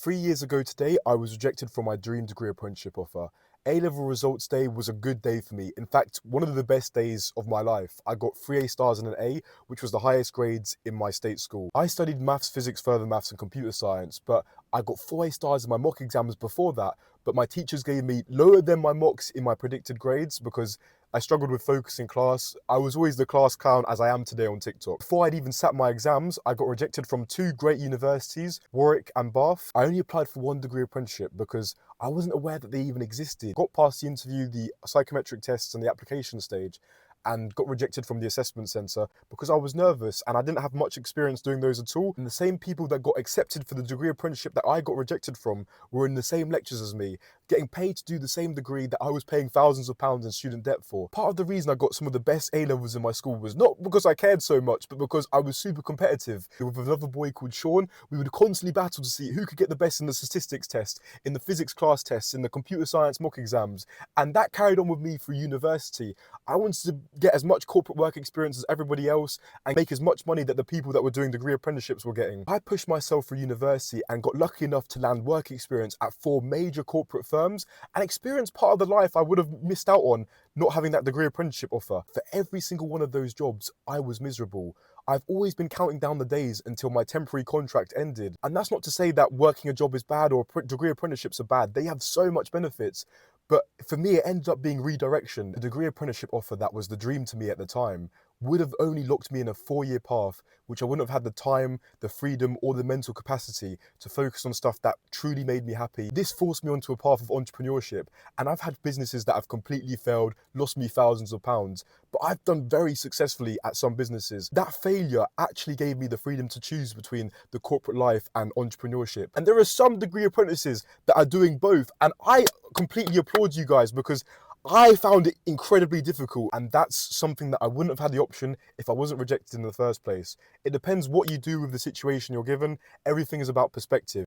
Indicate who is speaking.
Speaker 1: 3 years ago today, I was rejected from my dream degree apprenticeship offer. A-level results day was a good day for me. In fact, one of the best days of my life. I got 3 A stars and an A, which was the highest grades in my state school. I studied maths, physics, further maths and computer science, but I got 4 A stars in my mock exams before that, but my teachers gave me lower than my mocks in my predicted grades because I struggled with focus in class. I was always the class clown as I am today on TikTok. Before I'd even sat my exams, I got rejected from two great universities, Warwick and Bath. I only applied for one degree apprenticeship because I wasn't aware that they even existed. Got past the interview, the psychometric tests and the application stage, and got rejected from the assessment centre because I was nervous and I didn't have much experience doing those at all. And the same people that got accepted for the degree apprenticeship that I got rejected from were in the same lectures as me, getting paid to do the same degree that I was paying thousands of pounds in student debt for. Part of the reason I got some of the best A-levels in my school was not because I cared so much, but because I was super competitive. With another boy called Sean, we would constantly battle to see who could get the best in the statistics test, in the physics class tests, in the computer science mock exams. And that carried on with me through university. I wanted to get as much corporate work experience as everybody else and make as much money that the people that were doing degree apprenticeships were getting. I pushed myself through university and got lucky enough to land work experience at 4 major corporate firms and experience part of the life I would have missed out on not having that degree apprenticeship offer. For every single one of those jobs, I was miserable. I've always been counting down the days until my temporary contract ended. And that's not to say that working a job is bad or degree apprenticeships are bad. They have so much benefits. But for me, it ended up being redirection. The degree apprenticeship offer that was the dream to me at the time would have only locked me in a 4-year path, which I wouldn't have had the time, the freedom, or the mental capacity to focus on stuff that truly made me happy. This forced me onto a path of entrepreneurship, and I've had businesses that have completely failed, lost me thousands of pounds, but I've done very successfully at some businesses. That failure actually gave me the freedom to choose between the corporate life and entrepreneurship. And there are some degree apprentices that are doing both, and I completely applaud you guys because I found it incredibly difficult, and that's something that I wouldn't have had the option if I wasn't rejected in the first place. It depends what you do with the situation you're given. Everything is about perspective.